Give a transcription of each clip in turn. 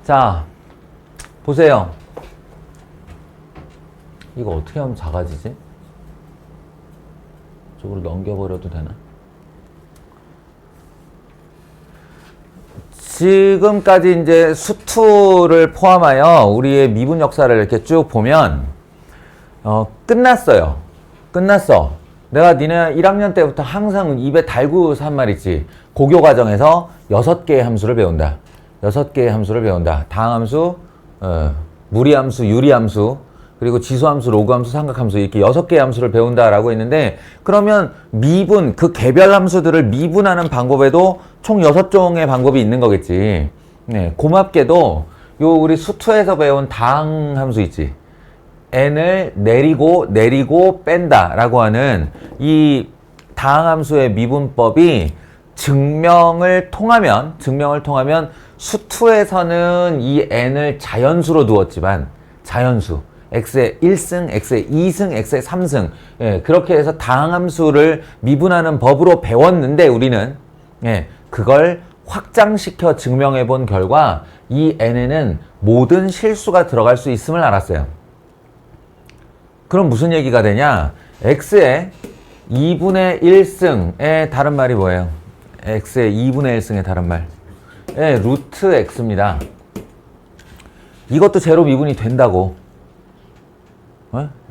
자, 보세요. 이거 어떻게 하면 작아지지? 저걸 넘겨버려도 되나? 지금까지 이제 수투를 포함하여 우리의 미분 역사를 이렇게 쭉 보면 끝났어요. 끝났어. 내가 니네 1학년 때부터 항상 입에 달고 산 말이지. 고교 과정에서 6개의 함수를 배운다. 6개의 함수를 배운다. 다항함수, 무리함수, 유리함수, 그리고 지수함수, 로그함수, 삼각함수 이렇게 6개의 함수를 배운다라고 했는데, 그러면 미분, 그 개별 함수들을 미분하는 방법에도 총 6종의 방법이 있는 거겠지. 네, 고맙게도 요 우리 수투에서 배운 다항함수 있지. n을 내리고 뺀다라고 하는 이 다항함수의 미분법이 증명을 통하면 수투에서는 이 n을 자연수로 두었지만, 자연수 x의 1승, x의 2승, x의 3승, 예, 그렇게 해서 다항함수를 미분하는 법으로 배웠는데 우리는 그걸 확장시켜 증명해 본 결과 이 n에는 모든 실수가 들어갈 수 있음을 알았어요. 그럼 무슨 얘기가 되냐? x의 2분의 1승의 다른 말이 뭐예요? x의 2분의 1승의 다른 말. 루트 x입니다. 이것도 제로 미분이 된다고.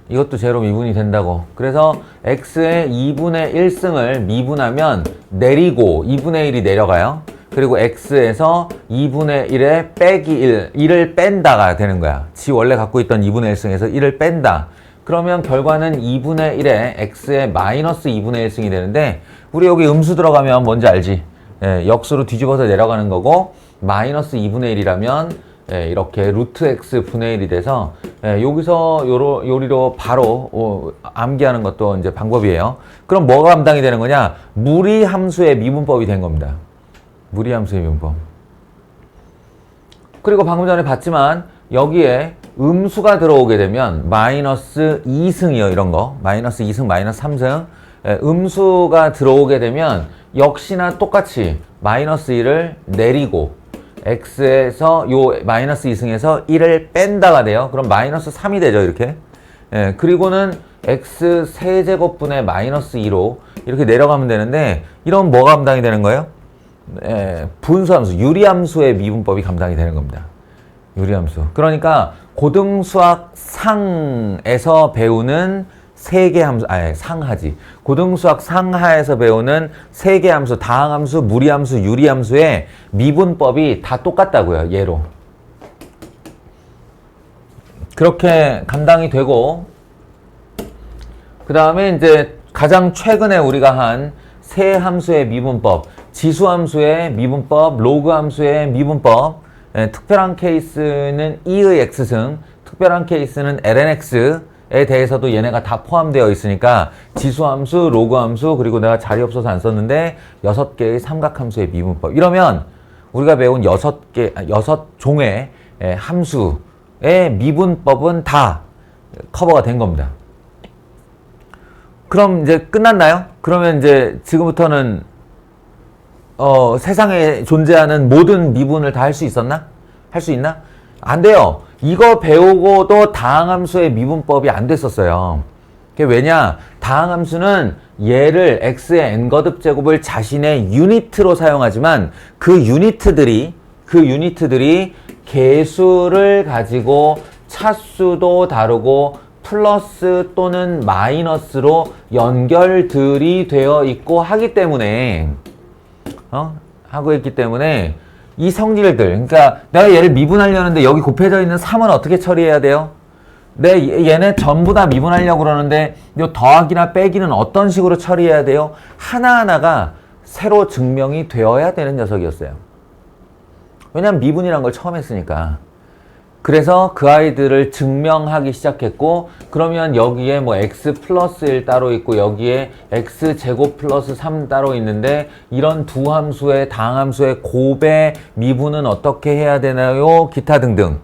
이것도 제로 미분이 된다고. 그래서 x의 2분의 1승을 미분하면 내리고 2분의 1이 내려가요. 그리고 x에서 2분의 1에 빼기 1을 뺀다가 되는 거야. 지 원래 갖고 있던 2분의 1승에서 1을 뺀다. 그러면 결과는 2분의 1에 x의 마이너스 2분의 1승이 되는데, 우리 여기 음수 들어가면 뭔지 알지? 역수로 뒤집어서 내려가는 거고, 마이너스 2분의 1이라면 이렇게 루트 x 분의 1이 돼서 여기서 요리로 바로 암기하는 것도 이제 방법이에요. 그럼 뭐가 감당이 되는 거냐? 무리함수의 미분법이 된 겁니다. 무리함수의 미분법. 그리고 방금 전에 봤지만 여기에 음수가 들어오게 되면 마이너스 2승이요. 이런 거. 마이너스 2승, 마이너스 3승. 음수가 들어오게 되면 역시나 똑같이 마이너스 1을 내리고 x에서 요 마이너스 2승에서 1을 뺀다가 돼요. 그럼 마이너스 3이 되죠. 이렇게. 그리고는 x 세제곱분의 마이너스 2로 이렇게 내려가면 되는데, 이러면 뭐가 감당이 되는 거예요? 분수함수, 유리함수의 미분법이 감당이 되는 겁니다. 유리함수. 그러니까 고등수학 상에서 배우는 세 개 함수, 상하지. 고등수학 상하에서 배우는 세 개 함수, 다항함수, 무리함수, 유리함수의 미분법이 다 똑같다고요. 얘로. 그렇게 감당이 되고, 그 다음에 이제 가장 최근에 우리가 한 세 함수의 미분법, 지수함수의 미분법, 로그함수의 미분법, 특별한 케이스는 E의 X승, 특별한 케이스는 lnx에 대해서도 얘네가 다 포함되어 있으니까 지수함수, 로그함수, 그리고 내가 자리 없어서 안 썼는데 6개의 삼각함수의 미분법. 이러면 우리가 배운 6종의 함수의 미분법은 다 커버가 된 겁니다. 그럼 이제 끝났나요? 그러면 이제 지금부터는 세상에 존재하는 모든 미분을 다 할 수 있었나? 할 수 있나? 안 돼요. 이거 배우고도 다항함수의 미분법이 안 됐었어요. 그게 왜냐? 다항함수는 얘를 x의 n거듭 제곱을 자신의 유니트로 사용하지만 그 유니트들이 개수를 가지고 차수도 다르고 플러스 또는 마이너스로 연결들이 되어 있고 하기 때문에 하고 있기 때문에 이 성질들, 그러니까 내가 얘를 미분하려는데 여기 곱해져 있는 3은 어떻게 처리해야 돼요? 얘네 전부 다 미분하려고 그러는데 요 더하기나 빼기는 어떤 식으로 처리해야 돼요? 하나하나가 새로 증명이 되어야 되는 녀석이었어요. 왜냐면 미분이란 걸 처음 했으니까. 그래서 그 아이들을 증명하기 시작했고, 그러면 여기에 뭐 x 플러스 1 따로 있고 여기에 x 제곱 플러스 3 따로 있는데, 이런 두 함수의 다항함수의 곱의 미분은 어떻게 해야 되나요? 기타 등등.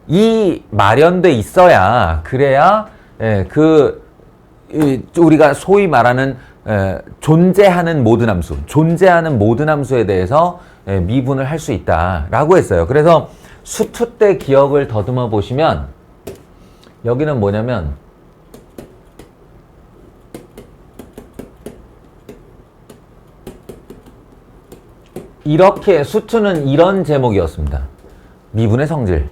이 마련돼 있어야, 그래야 우리가 소위 말하는 존재하는 모든 함수에 대해서 미분을 할 수 있다라고 했어요. 그래서 수투 때 기억을 더듬어 보시면 여기는 뭐냐면 이렇게 수투는 이런 제목이었습니다. 미분의 성질.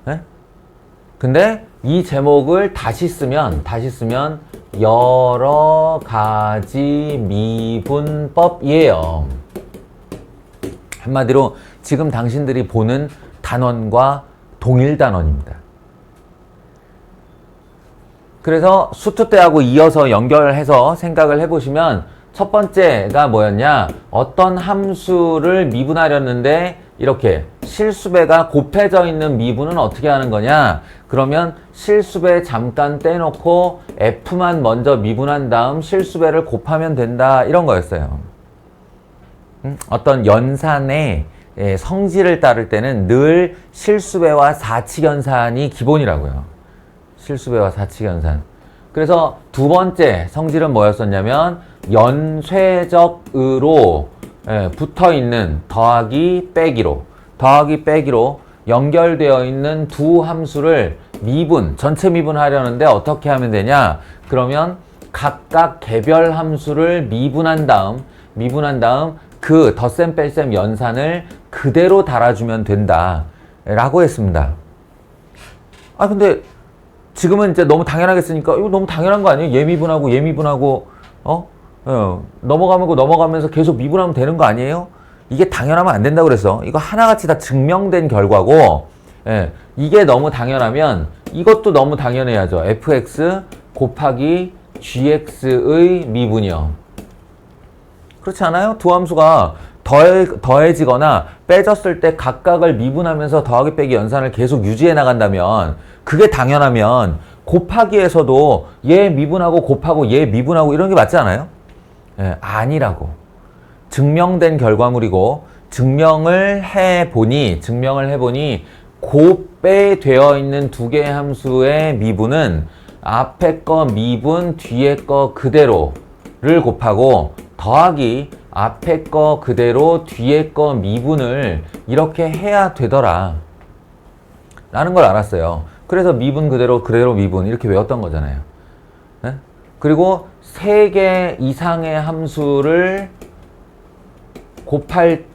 네? 근데 이 제목을 다시 쓰면 여러 가지 미분법이에요. 한마디로 지금 당신들이 보는 단원과 동일 단원입니다. 그래서 수투 때하고 이어서 연결해서 생각을 해보시면 첫 번째가 뭐였냐? 어떤 함수를 미분하려는데 이렇게 실수배가 곱해져 있는 미분은 어떻게 하는 거냐? 그러면 실수배 잠깐 떼놓고 F만 먼저 미분한 다음 실수배를 곱하면 된다. 이런 거였어요. 어떤 연산의 성질을 따를 때는 늘 실수배와 사칙연산이 기본이라고요. 실수배와 사칙연산. 그래서 두 번째 성질은 뭐였었냐면 연쇄적으로 붙어있는 더하기 빼기로 연결되어 있는 두 함수를 전체 미분하려는데 어떻게 하면 되냐? 그러면 각각 개별 함수를 미분한 다음 그 덧셈 뺄셈 연산을 그대로 달아주면 된다 라고 했습니다. 근데 지금은 이제 너무 당연하게 쓰니까 이거 너무 당연한 거 아니에요? 예미분하고 넘어가면서 계속 미분하면 되는 거 아니에요? 이게 당연하면 안 된다고 그랬어. 이거 하나같이 다 증명된 결과고, 이게 너무 당연하면 이것도 너무 당연해야죠. fx 곱하기 gx의 미분이요. 그렇지 않아요? 두 함수가 더해지거나 빼졌을 때 각각을 미분하면서 더하기 빼기 연산을 계속 유지해 나간다면 그게 당연하면 곱하기에서도 얘 미분하고 곱하고 얘 미분하고 이런 게 맞지 않아요? 아니라고. 증명된 결과물이고 증명을 해보니 곱배되어 있는 두 개의 함수의 미분은 앞에 거 미분 뒤에 거 그대로를 곱하고 더하기 앞에 거 그대로 뒤에 거 미분을 이렇게 해야 되더라 라는 걸 알았어요. 그래서 미분 그대로 미분 이렇게 외웠던 거잖아요. 네? 그리고 3개 이상의 함수를 곱할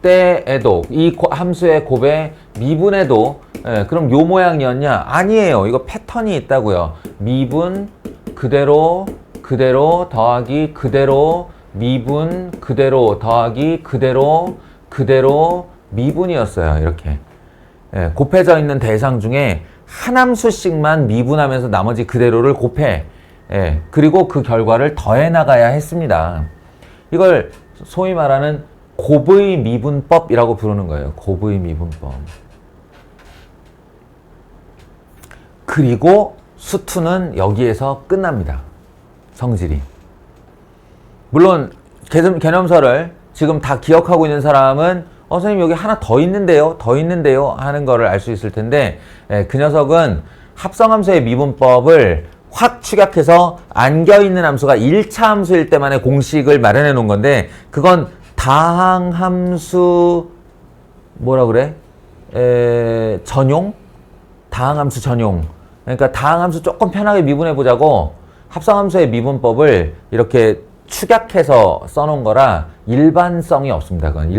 때에도 이 함수의 곱에 미분해도 그럼 요 모양이었냐? 아니에요. 이거 패턴이 있다고요. 미분 그대로 더하기 그대로 미분 그대로 더하기 그대로 미분이었어요. 이렇게 곱해져 있는 대상 중에 한 함수씩만 미분하면서 나머지 그대로를 곱해. 그리고 그 결과를 더해 나가야 했습니다. 이걸 소위 말하는 곱의 미분법이라고 부르는 거예요. 곱의 미분법. 그리고 수투는 여기에서 끝납니다. 성질이. 물론 개념서를 지금 다 기억하고 있는 사람은 선생님 여기 하나 더 있는데요 하는 거를 알 수 있을 텐데 그 녀석은 합성함수의 미분법을 확 축약해서 안겨있는 함수가 1차 함수일 때만의 공식을 마련해 놓은 건데 그건 다항함수 전용? 다항함수 전용. 그러니까 다항함수 조금 편하게 미분해 보자고 합성함수의 미분법을 이렇게 축약해서 써놓은 거라 일반성이 없습니다. 그건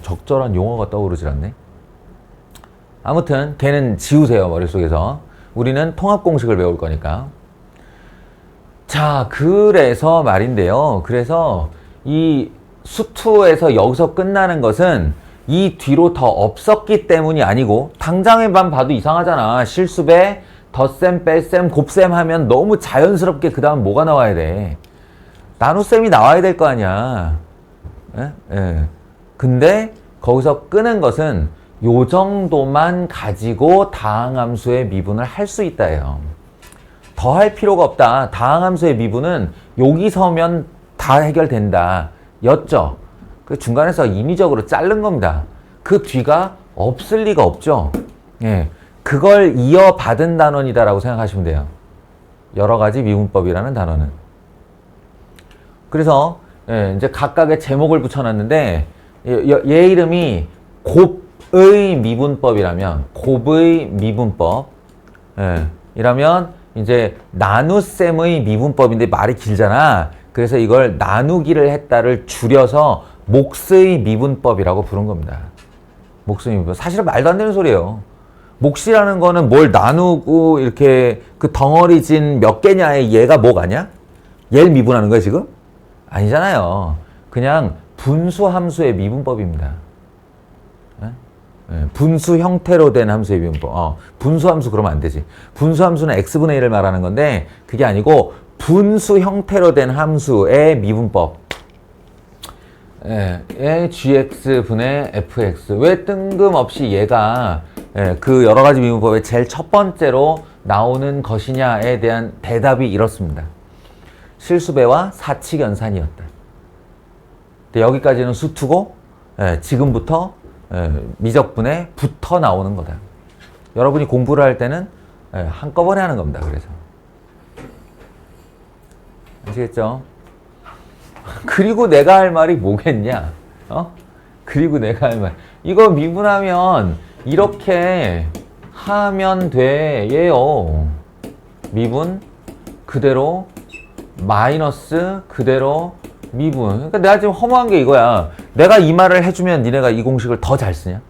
적절한 용어가 떠오르질 않네. 아무튼 걔는 지우세요. 머릿속에서. 우리는 통합공식을 배울 거니까. 자, 그래서 말인데요. 그래서 이 수투에서 여기서 끝나는 것은 이 뒤로 더 없었기 때문이 아니고 당장에만 봐도 이상하잖아. 실수배, 덧셈, 뺄셈, 곱셈 하면 너무 자연스럽게 그 다음 뭐가 나와야 돼? 나눗셈이 나와야 될 거 아니야. 근데 거기서 끄는 것은 요 정도만 가지고 다항함수의 미분을 할 수 있다예요. 더 할 필요가 없다. 다항함수의 미분은 여기서면 다 해결된다. 였죠. 그 중간에서 인위적으로 자른 겁니다. 그 뒤가 없을 리가 없죠. 그걸 이어받은 단원이다라고 생각하시면 돼요. 여러 가지 미분법이라는 단원은. 그래서 예, 이제 각각의 제목을 붙여놨는데 얘 이름이 곱의 미분법이라면 곱의 미분법 이라면 이제 나눗셈의 미분법인데 말이 길잖아. 그래서 이걸 나누기를 했다를 줄여서 몫의 미분법이라고 부른 겁니다. 몫의 미분법. 사실은 말도 안 되는 소리예요. 몫이라는 거는 뭘 나누고 이렇게 그 덩어리진 몇 개냐의 얘가 몫 아니야? 얘를 미분하는 거야 지금? 아니잖아요. 그냥 분수 함수의 미분법입니다. 분수 형태로 된 함수의 미분법. 분수 함수 그러면 안 되지. 분수 함수는 x분의 1을 말하는 건데 그게 아니고 분수 형태로 된 함수의 미분법. gx분의 fx. 왜 뜬금없이 얘가 그 여러 가지 미분법의 제일 첫 번째로 나오는 것이냐에 대한 대답이 이렇습니다. 실수배와 사칙연산이었다. 여기까지는 수투고 지금부터 미적분에 붙어 나오는 거다. 여러분이 공부를 할 때는 한꺼번에 하는 겁니다. 그래서 아시겠죠? 그리고 내가 할 말이 뭐겠냐? 그리고 내가 할 말. 이거 미분하면 이렇게 하면 돼예요. 미분 그대로 마이너스 그대로 미분. 그러니까 내가 지금 허무한 게 이거야. 내가 이 말을 해주면 니네가 이 공식을 더 잘 쓰냐?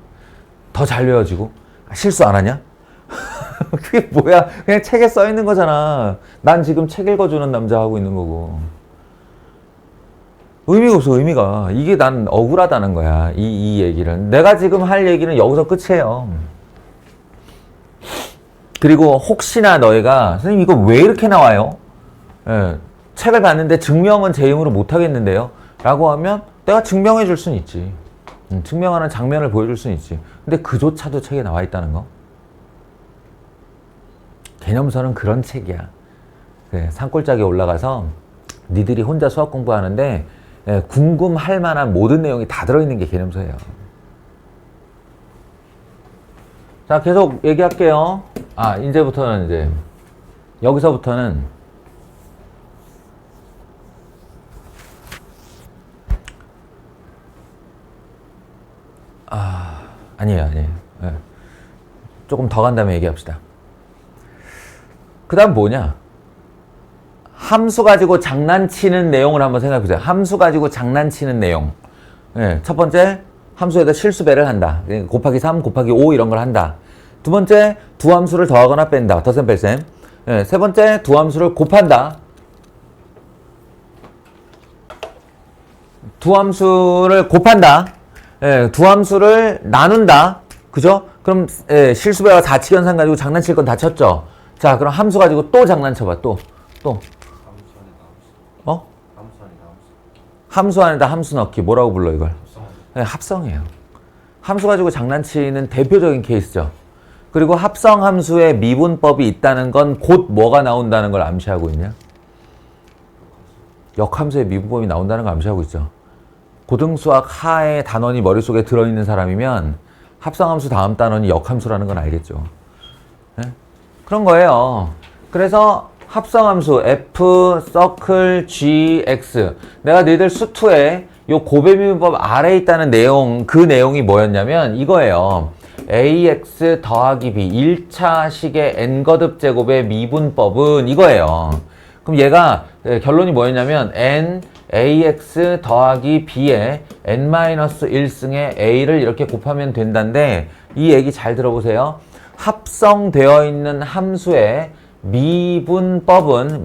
더 잘 외워지고? 실수 안 하냐? 그게 뭐야? 그냥 책에 써 있는 거잖아. 난 지금 책 읽어주는 남자 하고 있는 거고. 의미가 없어, 의미가. 이게 난 억울하다는 거야. 이 얘기는. 내가 지금 할 얘기는 여기서 끝이에요. 그리고 혹시나 너희가 선생님 이거 왜 이렇게 나와요? 책을 봤는데 증명은 제 힘으로 못 하겠는데요? 라고 하면 내가 증명해 줄 수는 있지. 증명하는 장면을 보여줄 수는 있지. 근데 그조차도 책에 나와 있다는 거? 개념서는 그런 책이야. 그래, 산골짜기에 올라가서 니들이 혼자 수학 공부하는데 궁금할 만한 모든 내용이 다 들어있는 게 개념서예요. 자, 계속 얘기할게요. 이제부터는 이제 여기서부터는 아니에요. 조금 더 간 다음에 얘기합시다. 그 다음 뭐냐? 함수 가지고 장난치는 내용을 한번 생각해 보세요. 함수 가지고 장난치는 내용. 첫 번째, 함수에다 실수배를 한다. 곱하기 3, 곱하기 5 이런 걸 한다. 두 번째, 두 함수를 더하거나 뺀다. 덧셈, 뺄셈. 세 번째, 두 함수를 곱한다. 두 함수를 곱한다. 두 함수를 나눈다. 그죠? 그럼 실수배와 사칙연산 가지고 장난칠 건 다 쳤죠? 자, 그럼 함수 가지고 또 장난쳐봐. 또. 함수 안에다 함수 넣기. 뭐라고 불러 이걸? 합성이에요. 함수 가지고 장난치는 대표적인 케이스죠. 그리고 합성 함수에 미분법이 있다는 건 곧 뭐가 나온다는 걸 암시하고 있냐? 역함수에 미분법이 나온다는 걸 암시하고 있죠. 고등수학 하의 단원이 머릿속에 들어있는 사람이면 합성함수 다음 단원이 역함수라는 건 알겠죠. 그런 거예요. 그래서 합성함수 f 서클 g x 내가 너희들 수투에 요 고배미분법 아래에 있다는 내용, 그 내용이 뭐였냐면 이거예요. ax 더하기 b 1차 식의 n거듭 제곱의 미분법은 이거예요. 그럼 얘가 결론이 뭐였냐면 n ax 더하기 b에 n-1승의 a를 이렇게 곱하면 된다는데 이 얘기 잘 들어보세요. 합성되어 있는 함수의 미분법은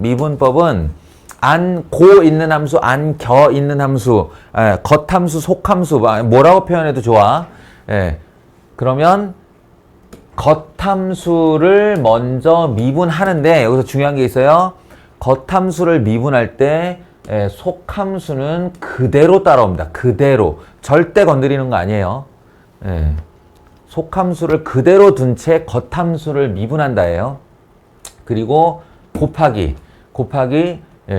안 고 있는 함수, 안 겨 있는 함수, 겉함수, 속함수 뭐라고 표현해도 좋아. 그러면 겉함수를 먼저 미분하는데 여기서 중요한 게 있어요. 겉함수를 미분할 때 속함수는 그대로 따라옵니다. 그대로. 절대 건드리는 거 아니에요. 속함수를 그대로 둔 채 겉함수를 미분한다예요. 그리고 곱하기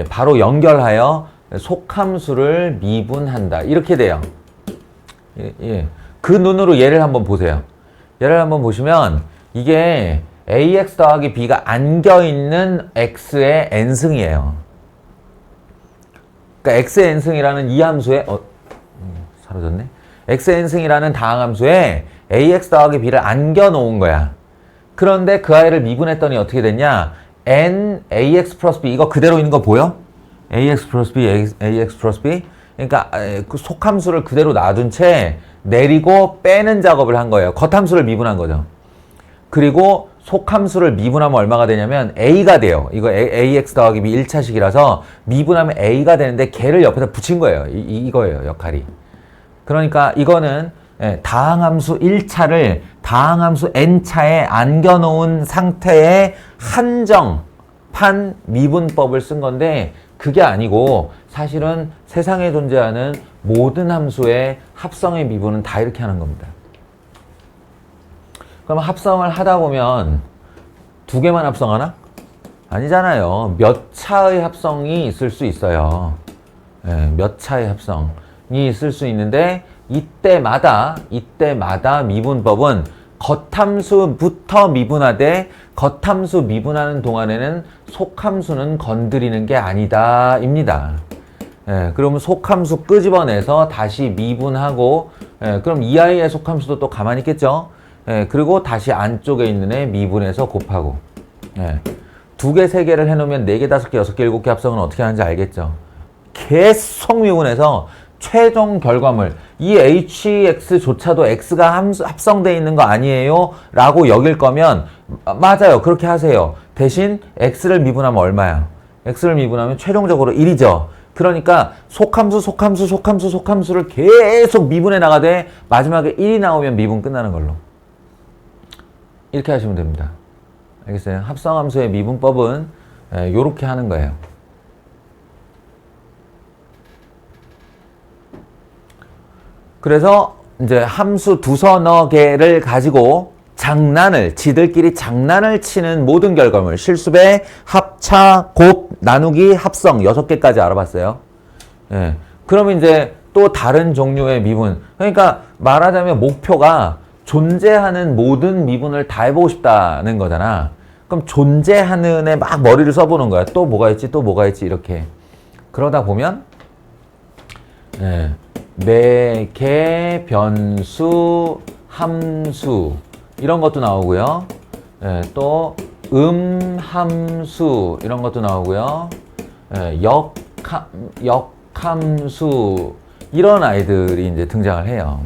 바로 연결하여 속함수를 미분한다. 이렇게 돼요. 그 눈으로 얘를 한번 보세요. 얘를 한번 보시면 이게 ax 더하기 b가 안겨있는 x의 n승이에요. 그러니까 그러니까 xn승이라는 이 함수에 사라졌네. xn승이라는 다항함수에 ax 더하기 b를 안겨 놓은 거야. 그런데 그 아이를 미분했더니 어떻게 됐냐? n ax 플러스 b 이거 그대로 있는 거 보여? ax 플러스 b ax 플러스 b 그러니까 그 속함수를 그대로 놔둔 채 내리고 빼는 작업을 한 거예요. 겉함수를 미분한 거죠. 그리고 속함수를 미분하면 얼마가 되냐면 a가 돼요. 이거 ax 더하기 b 1차식이라서 미분하면 a가 되는데 걔를 옆에다 붙인 거예요. 이거예요, 역할이. 그러니까 이거는 다항함수 1차를 다항함수 n차에 안겨놓은 상태의 한정판 미분법을 쓴 건데 그게 아니고 사실은 세상에 존재하는 모든 함수의 합성의 미분은 다 이렇게 하는 겁니다. 그럼 합성을 하다 보면 두 개만 합성하나? 아니잖아요. 몇 차의 합성이 있을 수 있어요. 몇 차의 합성이 있을 수 있는데 이때마다 미분법은 겉함수부터 미분하되 겉함수 미분하는 동안에는 속함수는 건드리는 게 아니다 입니다. 그러면 속함수 끄집어내서 다시 미분하고 그럼 이 아이의 속함수도 또 가만히 있겠죠. 그리고 다시 안쪽에 있는 애 미분해서 곱하고 두 개, 세 개를 해놓으면 네 개, 다섯 개, 여섯 개, 일곱 개 합성은 어떻게 하는지 알겠죠. 계속 미분해서 최종 결과물 이 hx조차도 x가 합성되어 있는 거 아니에요? 라고 여길 거면 맞아요. 그렇게 하세요. 대신 x를 미분하면 얼마야? x를 미분하면 최종적으로 1이죠. 그러니까 속함수를 계속 미분해 나가되 마지막에 1이 나오면 미분 끝나는 걸로. 이렇게 하시면 됩니다. 알겠어요? 합성함수의 미분법은 요렇게 하는 거예요. 그래서 이제 함수 두서너 개를 가지고 지들끼리 장난을 치는 모든 결과물, 실수배, 합차, 곱, 나누기, 합성 6개까지 알아봤어요. 그러면 이제 또 다른 종류의 미분. 그러니까 말하자면 목표가 존재하는 모든 미분을 다 해보고 싶다는 거잖아. 그럼 존재하는 애 막 머리를 써보는 거야. 또 뭐가 있지, 또 뭐가 있지, 이렇게. 그러다 보면, 매개, 변수, 함수, 이런 것도 나오고요. 또, 함수, 이런 것도 나오고요. 역함수, 이런 아이들이 이제 등장을 해요.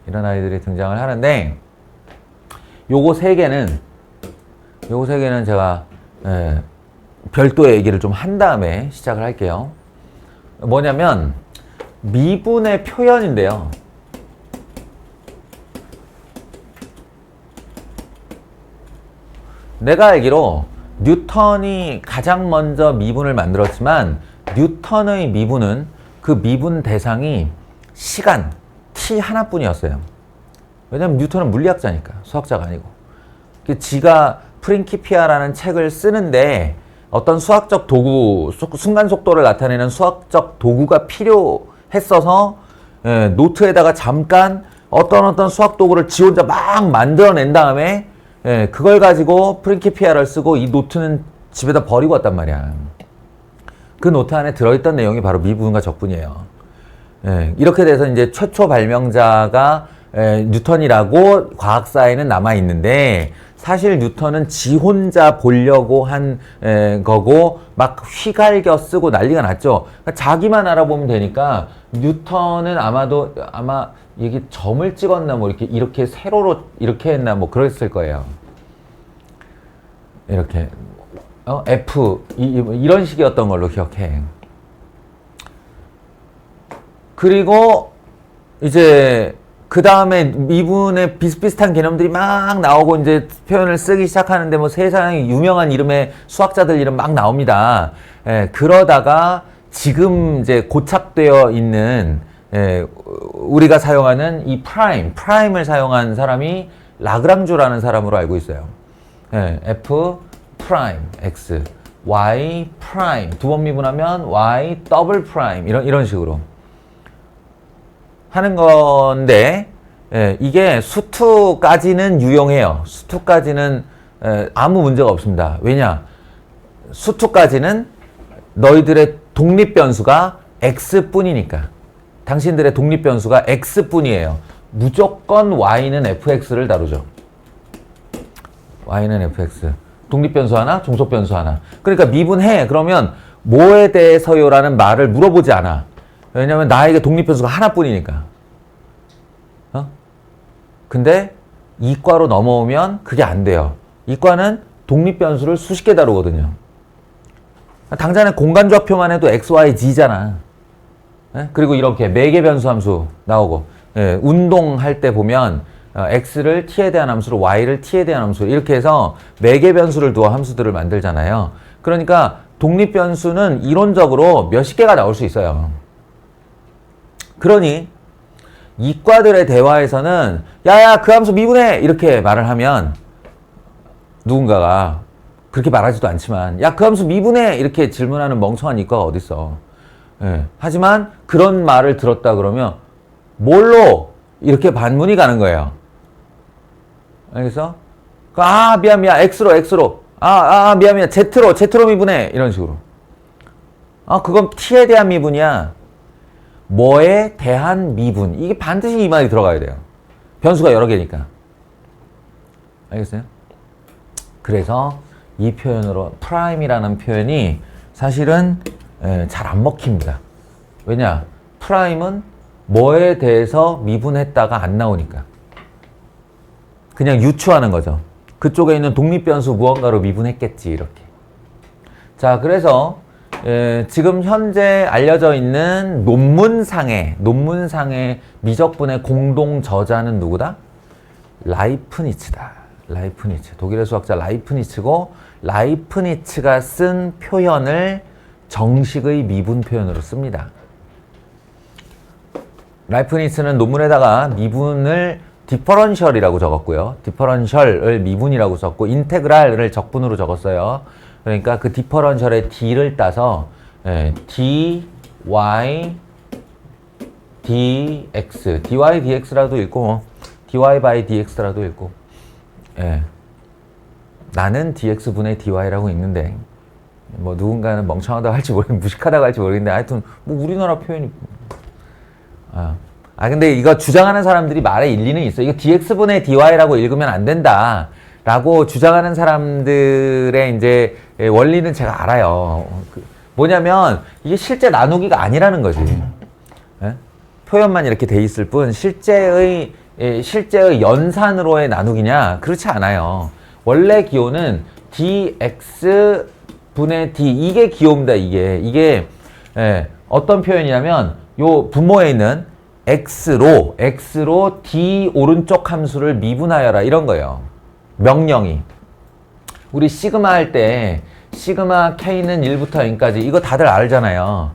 이런 아이들이 등장을 하는데, 요거 세 개는 제가, 별도의 얘기를 좀 한 다음에 시작을 할게요. 뭐냐면, 미분의 표현인데요. 내가 알기로 뉴턴이 가장 먼저 미분을 만들었지만 뉴턴의 미분은 그 미분 대상이 시간, t 하나뿐이었어요. 왜냐면 뉴턴은 물리학자니까, 수학자가 아니고. 지가 프린키피아라는 책을 쓰는데 어떤 수학적 도구, 순간 속도를 나타내는 수학적 도구가 필요했어서 노트에다가 잠깐 어떤 수학 도구를 지 혼자 막 만들어낸 다음에 그걸 가지고 프린키피아를 쓰고 이 노트는 집에다 버리고 왔단 말이야. 그 노트 안에 들어있던 내용이 바로 미분과 적분이에요. 이렇게 돼서 이제 최초 발명자가 뉴턴이라고 과학사에는 남아있는데 사실 뉴턴은 지 혼자 보려고 한 거고 막 휘갈겨 쓰고 난리가 났죠. 그러니까 자기만 알아보면 되니까 뉴턴은 아마 이게 점을 찍었나 뭐 이렇게 세로로 이렇게 했나 뭐 그랬을 거예요. 이렇게 F 이런 식이었던 걸로 기억해. 그리고 이제 그 다음에 미분의 비슷비슷한 개념들이 막 나오고 이제 표현을 쓰기 시작하는데 뭐 세상에 유명한 이름의 수학자들 이름 막 나옵니다. 그러다가 지금 이제 고착되어 있는 우리가 사용하는 이 프라임을 사용한 사람이 라그랑주라는 사람으로 알고 있어요. F 프라임 X, Y 프라임 두 번 미분하면 Y 더블 프라임 이런 식으로 하는 건데 이게 수투까지는 유용해요. 수투까지는 아무 문제가 없습니다. 왜냐? 수투까지는 너희들의 독립변수가 x뿐이니까. 당신들의 독립변수가 x뿐이에요. 무조건 y는 fx를 다루죠. y는 fx. 독립변수 하나, 종속변수 하나. 그러니까 미분해. 그러면 뭐에 대해서요라는 말을 물어보지 않아. 왜냐면 나에게 독립변수가 하나뿐이니까. 근데 이과로 넘어오면 그게 안 돼요. 이과는 독립변수를 수십 개 다루거든요. 당장에 공간좌표만 해도 x, y, z잖아. 그리고 이렇게 매개 변수 함수 나오고, 운동할 때 보면 x를 t에 대한 함수로 y를 t에 대한 함수로 이렇게 해서 매개 변수를 두어 함수들을 만들잖아요. 그러니까 독립변수는 이론적으로 몇십 개가 나올 수 있어요. 그러니 이과들의 대화에서는 야야 그 함수 미분해 이렇게 말을 하면 누군가가 그렇게 말하지도 않지만 야 그 함수 미분해 이렇게 질문하는 멍청한 이과가 어딨어. 하지만 그런 말을 들었다 그러면 뭘로 이렇게 반문이 가는 거예요. 알겠어? 아 미안 x로 미안 z로 미분해 이런 식으로. 그건 t에 대한 미분이야. 뭐에 대한 미분. 이게 반드시 이 말이 들어가야 돼요. 변수가 여러 개니까. 알겠어요? 그래서 이 표현으로 프라임이라는 표현이 사실은 잘 안 먹힙니다. 왜냐? 프라임은 뭐에 대해서 미분했다가 안 나오니까. 그냥 유추하는 거죠. 그쪽에 있는 독립변수 무언가로 미분했겠지 이렇게. 자, 그래서 지금 현재 알려져 있는 논문상의 미적분의 공동 저자는 누구다? 라이프니츠다. 라이프니츠. 독일의 수학자 라이프니츠고 라이프니츠가 쓴 표현을 정식의 미분 표현으로 씁니다. 라이프니츠는 논문에다가 미분을 디퍼런셜이라고 적었고요. 디퍼런셜을 미분이라고 썼고 인테그랄을 적분으로 적었어요. 그러니까 그 디퍼런셜의 d를 따서 dy dx, dy dx라도 읽고 dy by dx라도 읽고 나는 dx분의 dy라고 읽는데 뭐 누군가는 멍청하다고 할지 모르겠는데 무식하다고 할지 모르겠는데 하여튼 뭐 우리나라 표현이 근데 이거 주장하는 사람들이 말에 일리는 있어. 이거 dx분의 dy라고 읽으면 안 된다 라고 주장하는 사람들의 이제 원리는 제가 알아요. 뭐냐면 이게 실제 나누기가 아니라는 거지. 표현만 이렇게 돼 있을 뿐 실제의 연산으로의 나누기냐? 그렇지 않아요. 원래 기호는 dx분의 d 이게 기호입니다. 이게 어떤 표현이냐면 요 분모에 있는 x로 d 오른쪽 함수를 미분하여라 이런 거예요. 명령이. 우리 시그마 할 때 시그마 k는 1부터 n까지 이거 다들 알잖아요.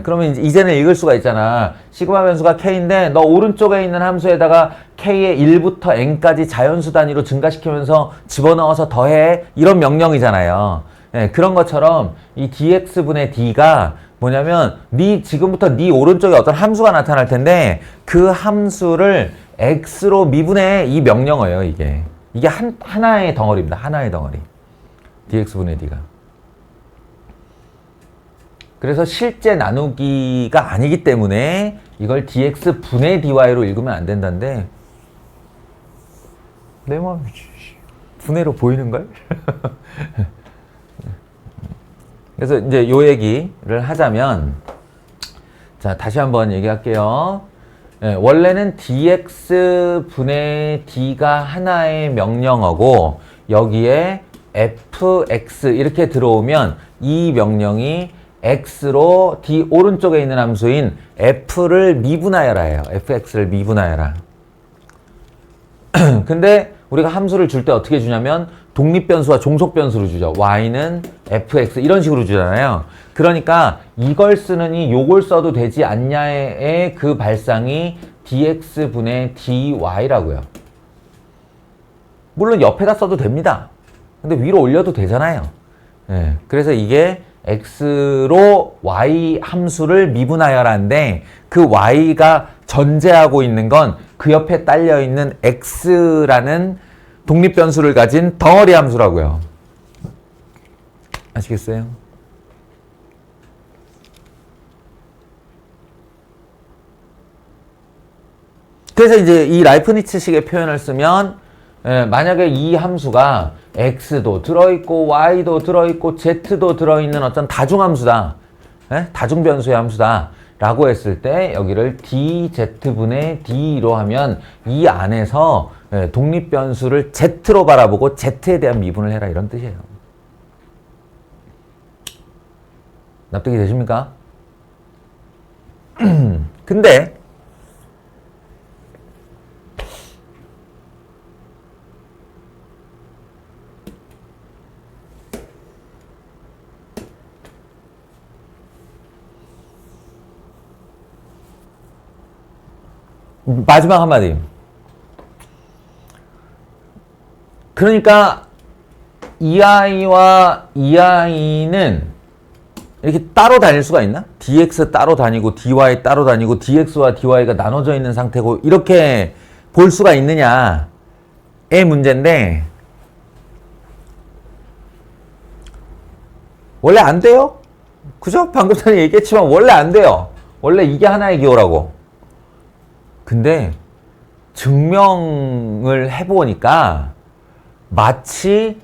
그러면 이제는 읽을 수가 있잖아. 시그마 변수가 k인데 너 오른쪽에 있는 함수에다가 k의 1부터 n까지 자연수 단위로 증가시키면서 집어넣어서 더해 이런 명령이잖아요. 그런 것처럼 이 dx분의 d가 뭐냐면 지금부터 네 오른쪽에 어떤 함수가 나타날 텐데 그 함수를 x로 미분해 이 명령어예요. 이게 하나의 덩어리입니다. 하나의 덩어리. dx분의 d가. 그래서 실제 나누기가 아니기 때문에 이걸 dx분의 dy로 읽으면 안 된다는데 내 마음이 분해로 보이는걸? 그래서 이제 요 얘기를 하자면 자 다시 한번 얘기할게요. 원래는 dx분의 d가 하나의 명령어고 여기에 fx 이렇게 들어오면 이 명령이 x로 d 오른쪽에 있는 함수인 f를 미분하여라 해요. fx를 미분하여라. 근데 우리가 함수를 줄 때 어떻게 주냐면 독립변수와 종속변수로 주죠. y는 fx 이런 식으로 주잖아요. 그러니까 이걸 쓰느니 요걸 써도 되지 않냐의 그 발상이 dx분의 dy라고요. 물론 옆에다 써도 됩니다. 근데 위로 올려도 되잖아요. 그래서 이게 x로 y 함수를 미분하여라는데 그 y가 전제하고 있는 건 그 옆에 딸려있는 x라는 독립변수를 가진 덩어리 함수라고요. 아시겠어요? 그래서 이제 이 라이프니츠식의 표현을 쓰면 만약에 이 함수가 x도 들어있고 y도 들어있고 z도 들어있는 어떤 다중함수다. 다중변수의 함수다. 라고 했을 때 여기를 dz분의 d로 하면 이 안에서 독립변수를 z로 바라보고 z에 대한 미분을 해라 이런 뜻이에요. 납득이 되십니까? 근데 마지막 한마디. 그러니까 이 아이와 이 아이는 이렇게 따로 다닐 수가 있나? dx 따로 다니고 dy 따로 다니고 dx와 dy가 나눠져 있는 상태고 이렇게 볼 수가 있느냐의 문제인데 원래 안 돼요. 그죠? 방금 전에 얘기했지만 원래 안 돼요. 원래 이게 하나의 기호라고. 근데 증명을 해보니까 마치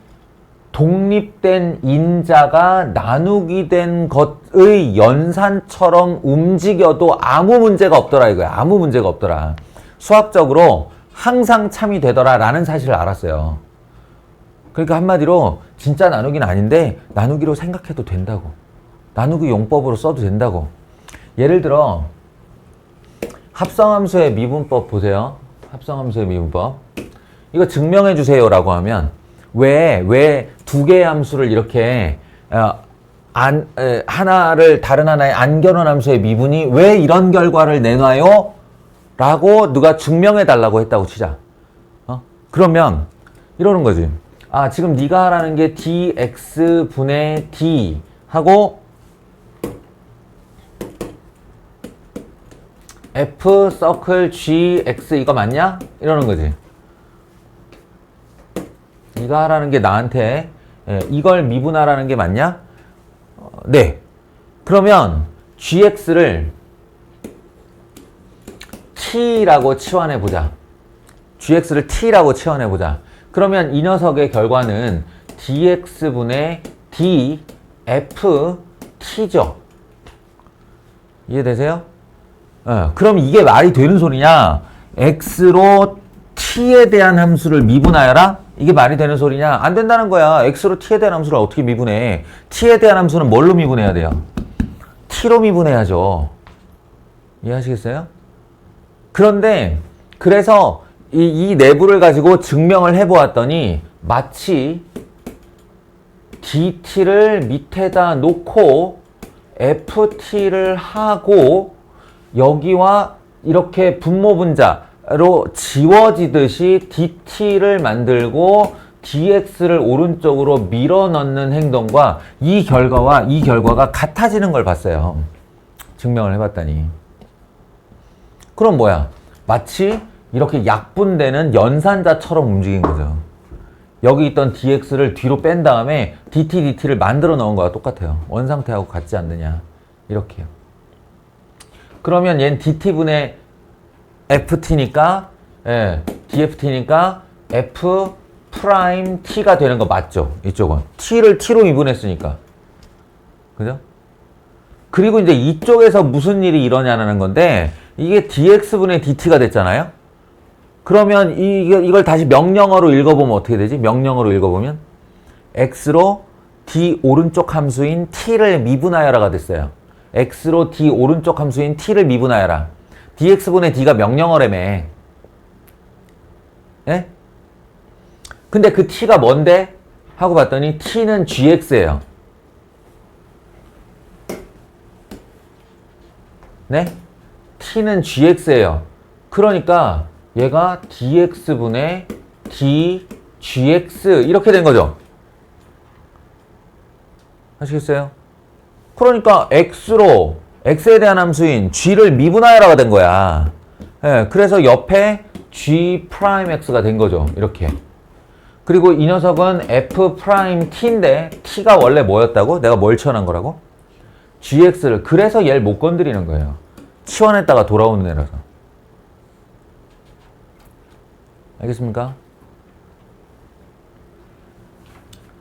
독립된 인자가 나누기 된 것의 연산처럼 움직여도 아무 문제가 없더라 이거야. 아무 문제가 없더라. 수학적으로 항상 참이 되더라 라는 사실을 알았어요. 그러니까 한마디로 진짜 나누기는 아닌데 나누기로 생각해도 된다고. 나누기 용법으로 써도 된다고. 예를 들어 합성함수의 미분법 보세요. 합성함수의 미분법. 이거 증명해 주세요 라고 하면 왜 두 개의 함수를 이렇게 하나를 다른 하나의 안결혼 함수의 미분이 왜 이런 결과를 내놔요? 라고 누가 증명해 달라고 했다고 치자. 그러면 이러는 거지. 아, 지금 네가 하라는 게 dx분의 d 하고 f 서클 gx 이거 맞냐? 이러는 거지. 네가 하라는 게 나한테 이걸 미분하라는 게 맞냐? 네. 그러면 gx를 t라고 치환해 보자. gx를 t라고 치환해 보자. 그러면 이 녀석의 결과는 dx분의 dft죠. 이해되세요? 그럼 이게 말이 되는 소리냐? x로 t에 대한 함수를 미분하여라? 이게 말이 되는 소리냐? 안 된다는 거야. x로 t에 대한 함수를 어떻게 미분해? t에 대한 함수는 뭘로 미분해야 돼요? t로 미분해야죠. 이해하시겠어요? 그런데 그래서 이 내부를 가지고 증명을 해보았더니 마치 dt를 밑에다 놓고 ft를 하고 여기와 이렇게 분모분자로 지워지듯이 dt를 만들고 dx를 오른쪽으로 밀어 넣는 행동과 이 결과가 같아지는 걸 봤어요. 증명을 해봤더니. 그럼 뭐야? 마치 이렇게 약분되는 연산자처럼 움직인 거죠. 여기 있던 dx를 뒤로 뺀 다음에 dt를 만들어 넣은 거와 똑같아요. 원상태하고 같지 않느냐. 이렇게요. 그러면 얘는 dt분의 ft니까 dft니까 f 프라임 t가 되는 거 맞죠? 이쪽은 t를 t로 미분했으니까. 그죠? 그리고 이제 이쪽에서 무슨 일이 일어나는 건데 이게 dx분의 dt가 됐잖아요? 그러면 이걸 다시 명령어로 읽어보면 어떻게 되지? 명령어로 읽어보면 x로 d 오른쪽 함수인 t를 미분하여라가 됐어요. x로 d 오른쪽 함수인 t를 미분하여라. dx분의 d가 명령어라며. 예? 근데 그 t가 뭔데? 하고 봤더니 t는 gx예요. 네? t는 gx예요. 그러니까 얘가 dx분의 dgx 이렇게 된 거죠. 아시겠어요? 그러니까 x로 x에 대한 함수인 g를 미분하여라가 된 거야. 예, 그래서 옆에 g'x가 된 거죠. 이렇게. 그리고 이 녀석은 f't인데 t가 원래 뭐였다고? 내가 뭘 치환한 거라고? gx를. 그래서 얘를 못 건드리는 거예요. 치환했다가 돌아오는 애라서. 알겠습니까?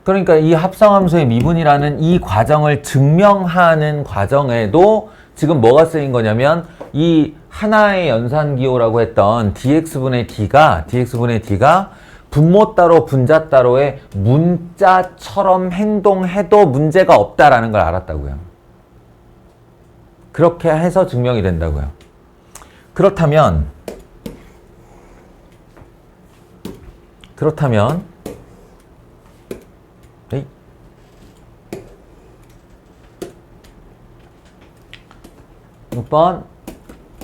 그러니까 이 합성함수의 미분이라는 이 과정을 증명하는 과정에도 지금 뭐가 쓰인 거냐면 이 하나의 연산기호라고 했던 dx분의 d가 분모 따로 분자 따로의 문자처럼 행동해도 문제가 없다라는 걸 알았다고요. 그렇게 해서 증명이 된다고요. 그렇다면 에이. 6번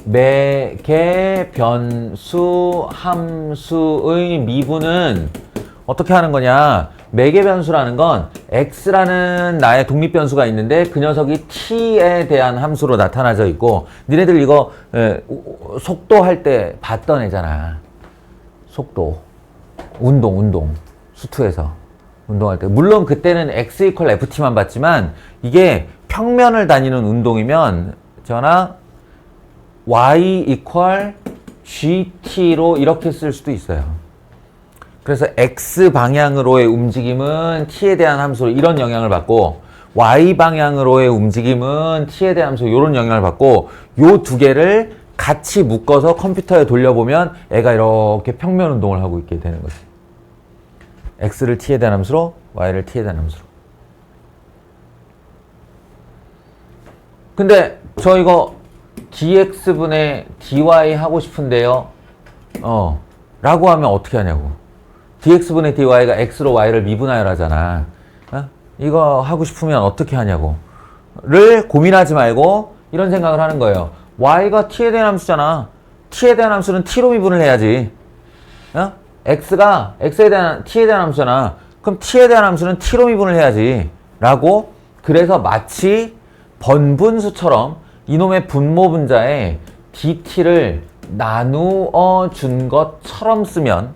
매개 변수 함수의 미분은 어떻게 하는 거냐? 매개 변수라는 건 x라는 나의 독립 변수가 있는데 그 녀석이 t에 대한 함수로 나타나져 있고, 니네들 이거 속도 할 때 봤던 애잖아. 속도 운동 수투에서 운동할 때, 물론 그때는 x 이퀄 ft만 봤지만 이게 평면을 다니는 운동이면 전화 y 이퀄 gt,로 이렇게 쓸 수도 있어요. 그래서 x 방향으로의 움직임은 t에 대한 함수로 이런 영향을 받고, y 방향으로의 움직임은 t에 대한 함수로 이런 영향을 받고, 요 두 개를 같이 묶어서 컴퓨터에 돌려보면 애가 이렇게 평면 운동을 하고 있게 되는 거지. x를 t에 대한 함수로, y를 t에 대한 함수로. 근데 저 이거 dx분의 dy 하고 싶은데요. 라고 하면 어떻게 하냐고. dx분의 dy가 x로 y를 미분하여라잖아. 이거 하고 싶으면 어떻게 하냐고. 를 고민하지 말고 이런 생각을 하는 거예요. y가 t에 대한 함수잖아. t에 대한 함수는 t로 미분을 해야지. x가 t에 대한 함수잖아. 그럼 t에 대한 함수는 t로 미분을 해야지. 라고, 그래서 마치 번분수처럼 이놈의 분모 분자에 dt를 나누어 준 것처럼 쓰면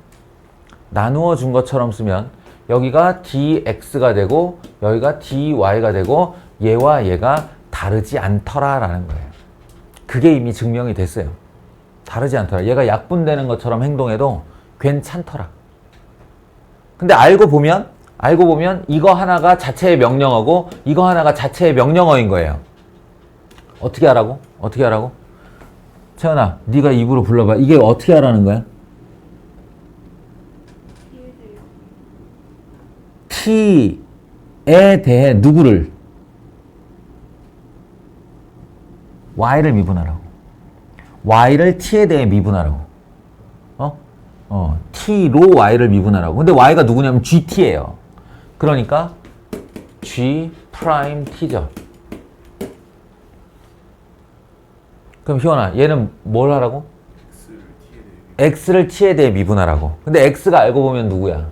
여기가 dx가 되고 여기가 dy가 되고 얘와 얘가 다르지 않더라라는 거예요. 그게 이미 증명이 됐어요. 다르지 않더라. 얘가 약분되는 것처럼 행동해도 괜찮더라. 근데 알고 보면 이거 하나가 자체의 명령어고 이거 하나가 자체의 명령어인 거예요. 어떻게 하라고? 채연아, 네가 입으로 불러봐. 이게 어떻게 하라는 거야? t에 대해 누구를? y를 미분하라고. y를 t에 대해 미분하라고. t로 y를 미분하라고. 근데 y가 누구냐면 gt예요. 그러니까 g 프라임 t죠. 그럼 희원아, 얘는 뭘 하라고? x를 t에 대해 미분하라고. 근데 x가 알고 보면 누구야?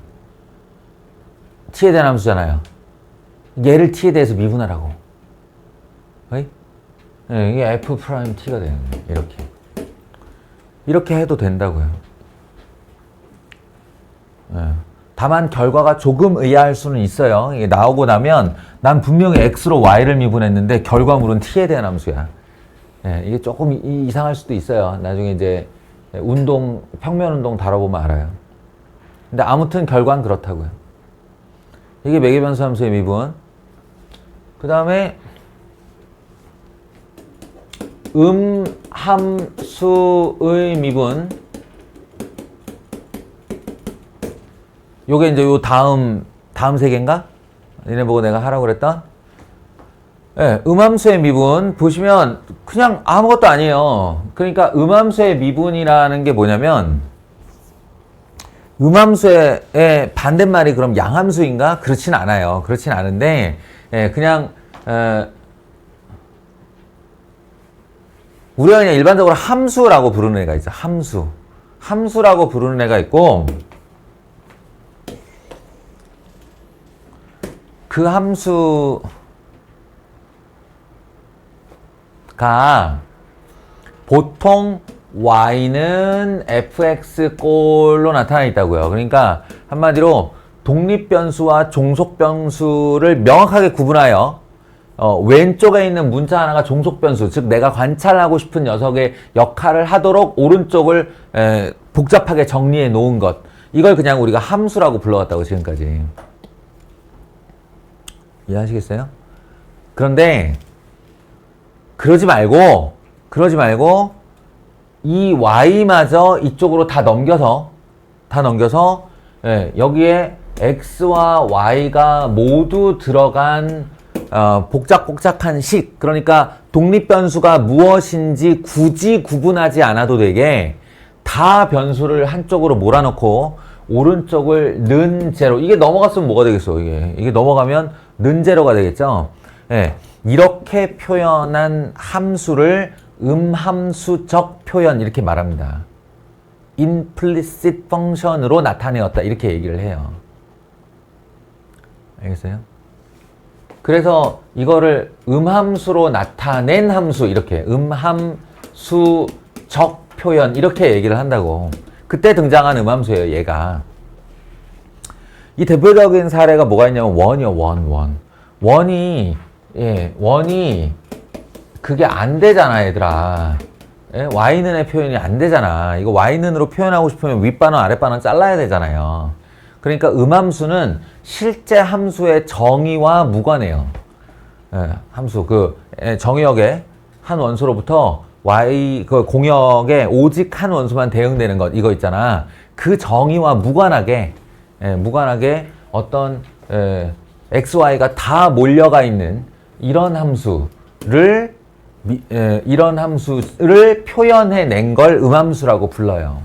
t에 대한 함수잖아요. 얘를 t에 대해서 미분하라고. 네, 이게 f 프라임 t가 되는 거예요. 이렇게 해도 된다고요. 다만 결과가 조금 의아할 수는 있어요. 이게 나오고 나면 난 분명히 x로 y를 미분했는데 결과물은 t에 대한 함수야. 이게 조금 이상할 수도 있어요. 나중에 이제 평면 운동 다뤄보면 알아요. 근데 아무튼 결과는 그렇다고요. 이게 매개변수 함수의 미분. 그 다음에 함수의 미분. 요게 이제 요 다음 세 개인가? 얘네 보고 내가 하라고 그랬던? 음함수의 미분 보시면 그냥 아무것도 아니에요. 그러니까 음함수의 미분이라는 게 뭐냐면, 음함수의 반대말이 그럼 양함수인가? 그렇진 않아요. 그렇진 않은데 그냥 우리가 그냥 일반적으로 함수라고 부르는 애가 있어. 함수라고 부르는 애가 있고, 그 함수가 보통 y는 fx꼴로 나타나 있다고요. 그러니까 한마디로 독립변수와 종속변수를 명확하게 구분하여 왼쪽에 있는 문자 하나가 종속변수, 즉 내가 관찰하고 싶은 녀석의 역할을 하도록 오른쪽을 복잡하게 정리해 놓은 것. 이걸 그냥 우리가 함수라고 불러왔다고 지금까지. 이해하시겠어요? 그런데 그러지 말고 이 y마저 이쪽으로 다 넘겨서 예, 여기에 x와 y가 모두 들어간 복잡복잡한 식, 그러니까 독립변수가 무엇인지 굳이 구분하지 않아도 되게 다 변수를 한쪽으로 몰아넣고 오른쪽을 는 제로, 이게 넘어갔으면 뭐가 되겠어? 이게 넘어가면 는 제로가 되겠죠? 예, 이렇게 표현한 함수를 음함수적 표현 이렇게 말합니다. implicit function으로 나타내었다 이렇게 얘기를 해요. 알겠어요? 그래서 이거를 음함수로 나타낸 함수, 이렇게 음함수적 표현 이렇게 얘기를 한다고. 그때 등장한 음함수예요, 얘가. 이 대표적인 사례가 뭐가 있냐면 원이요, 원이 그게 안 되잖아, 얘들아. 예? y는의 표현이 안 되잖아. 이거 y는으로 표현하고 싶으면 윗반원 아랫반원 잘라야 되잖아요. 그러니까 음함수는 실제 함수의 정의와 무관해요. 예, 함수 정의역의 한 원소로부터 y 그 공역에 오직 한 원소만 대응되는 것, 이거 있잖아. 그 정의와 무관하게 어떤 xy가 다 몰려가 있는 이런 함수를 표현해낸 걸 음함수라고 불러요.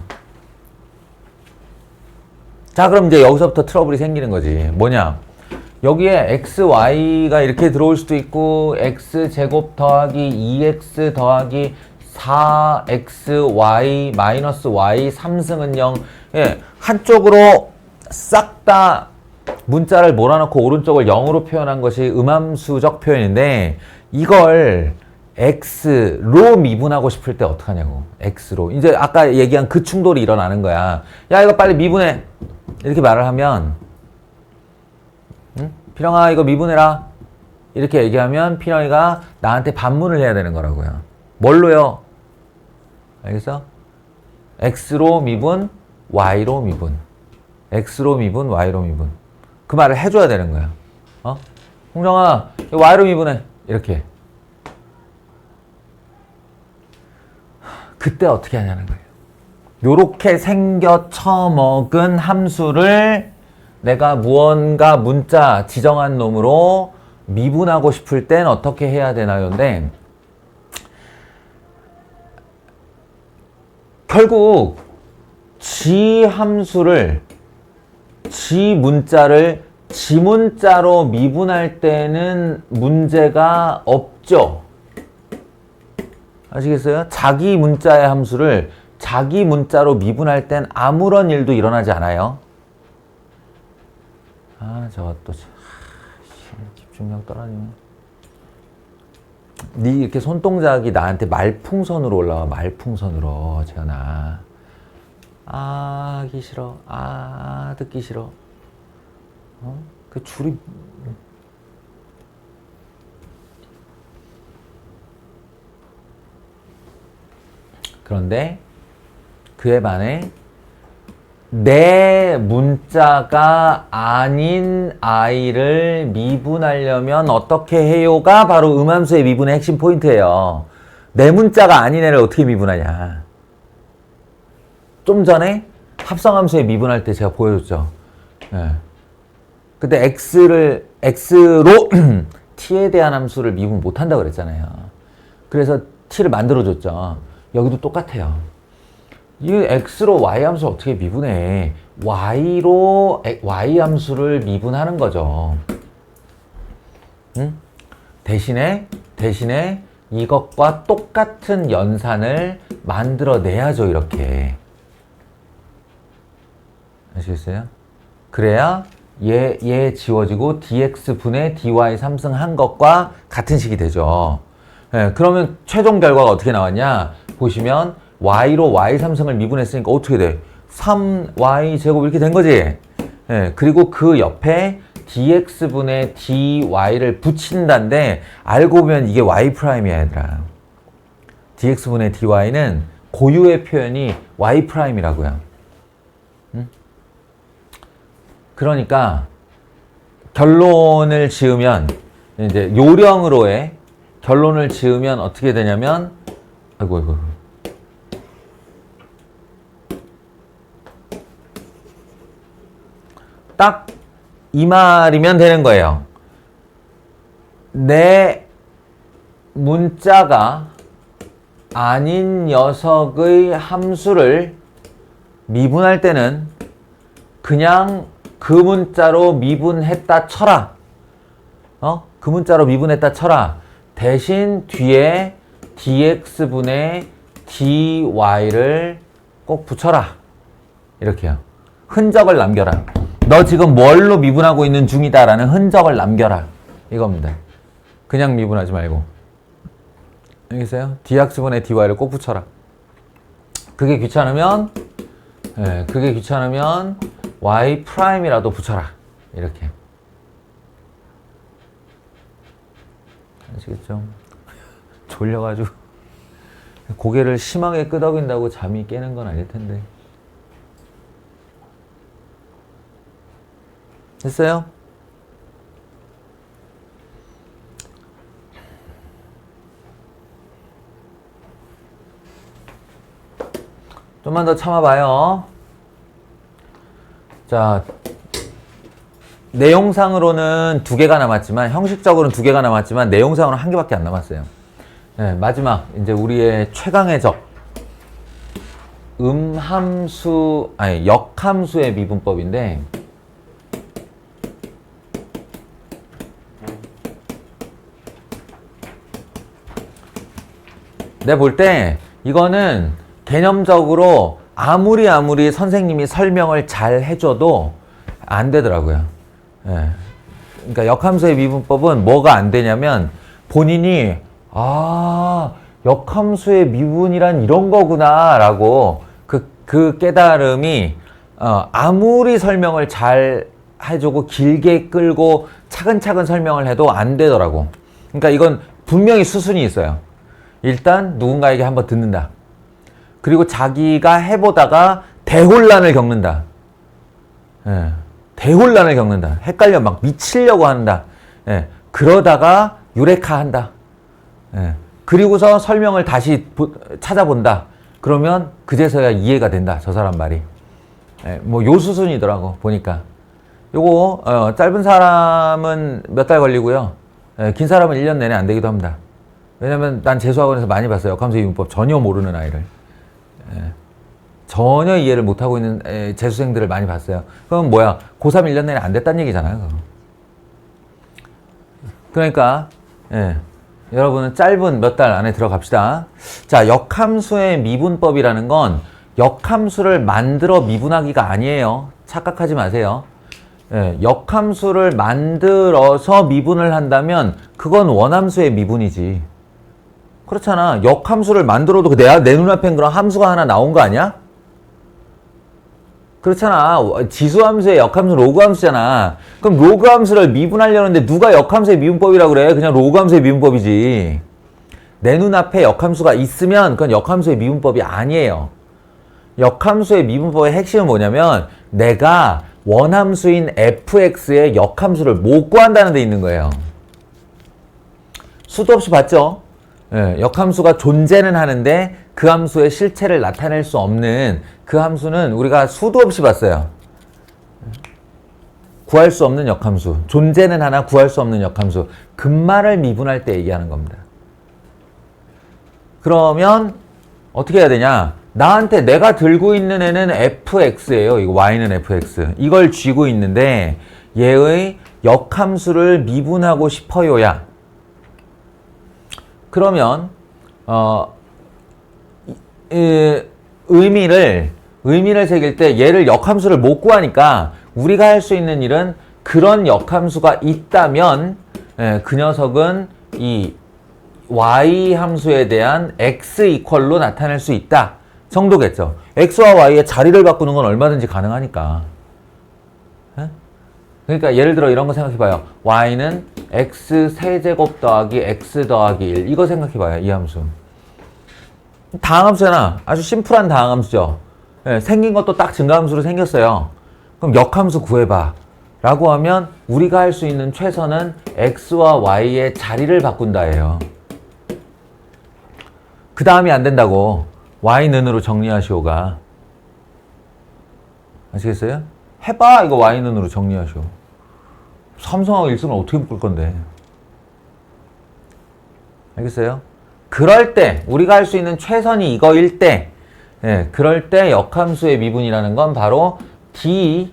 자, 그럼 이제 여기서부터 트러블이 생기는 거지. 뭐냐? 여기에 x, y가 이렇게 들어올 수도 있고 x제곱 더하기 2x 더하기 4x, y, 마이너스 y, 3승은 0. 예, 한쪽으로 싹 다 문자를 몰아넣고 오른쪽을 0으로 표현한 것이 음함수적 표현인데, 이걸 x로 미분하고 싶을 때 어떡하냐고. x로. 이제 아까 얘기한 그 충돌이 일어나는 거야. 야, 이거 빨리 미분해. 이렇게 말을 하면, 응? 필영아, 이거 미분해라. 이렇게 얘기하면 필영이가 나한테 반문을 해야 되는 거라고요. 뭘로요? 알겠어? x로 미분, y로 미분. x로 미분, y로 미분. 그 말을 해줘야 되는 거야. 홍정아, y로 미분해. 이렇게. 그때 어떻게 하냐는 거예요. 요렇게 생겨 처먹은 함수를 내가 무언가 문자 지정한 놈으로 미분하고 싶을 땐 어떻게 해야 되나요?인데, 결국 지 함수를, 지 문자를 지 문자로 미분할 때는 문제가 없죠. 아시겠어요? 자기 문자의 함수를 자기 문자로 미분할 땐 아무런 일도 일어나지 않아요. 저거 또 집중력 떨어지네. 네 이렇게 손동작이 나한테 말풍선으로 올라와. 말풍선으로. 재현아, 하기 싫어. 듣기 싫어. 그 줄이. 그런데 그에 반해 내 문자가 아닌 i를 미분하려면 어떻게 해요가 바로 음함수의 미분의 핵심 포인트예요. 내 문자가 아닌 애를 어떻게 미분하냐. 좀 전에 합성함수의 미분할 때 제가 보여줬죠. 예. 그때 x로 t에 대한 함수를 미분 못한다고 그랬잖아요. 그래서 t를 만들어줬죠. 여기도 똑같아요. 이 x로 y 함수를 어떻게 미분해? y로 y 함수를 미분하는 거죠. 응? 대신에 이것과 똑같은 연산을 만들어내야죠. 이렇게. 아시겠어요? 그래야 얘 지워지고 dx분의 dy 3승 한 것과 같은 식이 되죠. 예, 그러면 최종 결과가 어떻게 나왔냐? 보시면 y로 y 3승을 미분했으니까 어떻게 돼? 3y 제곱 이렇게 된 거지? 예, 그리고 그 옆에 dx분의 dy를 붙인다는데 알고 보면 이게 y 프라임이야, 얘들아. dx분의 dy는 고유의 표현이 y 프라임이라고요. 그러니까 결론을 지으면 이제 요령으로의 결론을 지으면 어떻게 되냐면 아이고 딱 이 말이면 되는 거예요. 내 문자가 아닌 녀석의 함수를 미분할 때는 그냥 그 문자로 미분했다 쳐라. 그 문자로 미분했다 쳐라. 대신 뒤에 dx분의 dy를 꼭 붙여라. 이렇게요. 흔적을 남겨라. 너 지금 뭘로 미분하고 있는 중이다 라는 흔적을 남겨라. 이겁니다. 그냥 미분하지 말고. 알겠어요? dx분의 dy를 꼭 붙여라. 그게 귀찮으면 y 프라임이라도 붙여라. 이렇게. 아시겠죠? 졸려가지고 고개를 심하게 끄덕인다고 잠이 깨는 건 아닐 텐데. 됐어요? 좀만 더 참아봐요. 자, 내용상으로는 2개가 남았지만, 형식적으로는 2개가 남았지만, 내용상으로는 1개밖에 안 남았어요. 네, 마지막, 이제 우리의 최강의 적. 역함수의 미분법인데, 내가 볼 때, 이거는 개념적으로 아무리 선생님이 설명을 잘 해줘도 안 되더라고요. 예. 그러니까 역함수의 미분법은 뭐가 안 되냐면 본인이 역함수의 미분이란 이런 거구나 라고 그 깨달음이 아무리 설명을 잘 해주고 길게 끌고 차근차근 설명을 해도 안 되더라고. 그러니까 이건 분명히 수순이 있어요. 일단 누군가에게 한번 듣는다. 그리고 자기가 해보다가 대혼란을 겪는다. 예, 대혼란을 겪는다. 헷갈려 막 미치려고 한다. 예, 그러다가 유레카한다. 예, 그리고서 설명을 다시 찾아본다. 그러면 그제서야 이해가 된다. 저 사람 말이. 예, 뭐 요 수순이더라고 보니까. 요거 짧은 사람은 몇 달 걸리고요. 예, 긴 사람은 1년 내내 안 되기도 합니다. 왜냐면 난 재수학원에서 많이 봤어요. 역함수 미분법 전혀 모르는 아이를. 전혀 이해를 못하고 있는 재수생들을 많이 봤어요. 그럼 뭐야? 고3 1년 내내 안 됐다는 얘기잖아요. 그러니까 여러분은 짧은 몇 달 안에 들어갑시다. 자, 역함수의 미분법이라는 건 역함수를 만들어 미분하기가 아니에요. 착각하지 마세요. 역함수를 만들어서 미분을 한다면 그건 원함수의 미분이지. 그렇잖아. 역함수를 만들어도 내 눈앞엔 그런 함수가 하나 나온 거 아니야? 그렇잖아. 지수함수의 역함수 로그함수잖아. 그럼 로그함수를 미분하려는데 누가 역함수의 미분법이라고 그래? 그냥 로그함수의 미분법이지. 내 눈앞에 역함수가 있으면 그건 역함수의 미분법이 아니에요. 역함수의 미분법의 핵심은 뭐냐면 내가 원함수인 fx의 역함수를 못 구한다는 데 있는 거예요. 수도 없이 봤죠? 역함수가 존재는 하는데 그 함수의 실체를 나타낼 수 없는 그 함수는 우리가 수도 없이 봤어요. 구할 수 없는 역함수. 존재는 하나 구할 수 없는 역함수. 근말을 미분할 때 얘기하는 겁니다. 그러면 어떻게 해야 되냐? 나한테 내가 들고 있는 애는 fx예요. 이거 y는 fx. 이걸 쥐고 있는데 얘의 역함수를 미분하고 싶어요야. 그러면 의미를 새길 때 얘를 역함수를 못 구하니까 우리가 할 수 있는 일은 그런 역함수가 있다면 그 녀석은 이 y 함수에 대한 x 이퀄로 나타낼 수 있다 정도겠죠. x와 y의 자리를 바꾸는 건 얼마든지 가능하니까. 그러니까 예를 들어 이런 거 생각해봐요. y는 x 세제곱 더하기 x 더하기 1 이거 생각해봐요. 이 함수. 다항함수잖아. 아주 심플한 다항함수죠. 예, 생긴 것도 딱 증가함수로 생겼어요. 그럼 역함수 구해봐 라고 하면 우리가 할 수 있는 최선은 x와 y의 자리를 바꾼다예요. 그 다음이 안 된다고 y는으로 정리하시오가. 아시겠어요? 해봐. 이거 y는으로 정리하시오. 삼성하고 일승을 어떻게 묶을 건데. 알겠어요? 그럴 때 우리가 할 수 있는 최선이 이거일 때, 예, 그럴 때 역함수의 미분이라는 건 바로 dy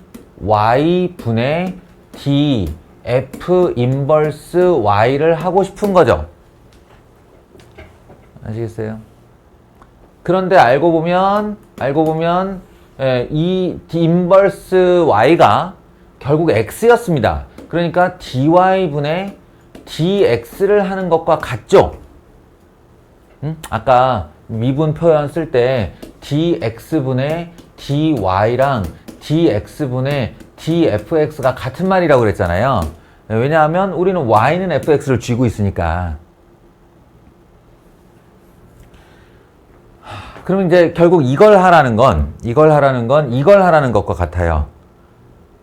분의 df 인버스 y를 하고 싶은 거죠. 아시겠어요? 그런데 알고 보면 예, 이 d 인버스 y가 결국 x였습니다. 그러니까 dy 분의 dx를 하는 것과 같죠? 응? 아까 미분 표현 쓸 때 dx분의 dy랑 dx분의 dfx가 같은 말이라고 그랬잖아요. 왜냐하면 우리는 y는 fx를 쥐고 있으니까. 그럼 이제 결국 이걸 하라는 것과 같아요.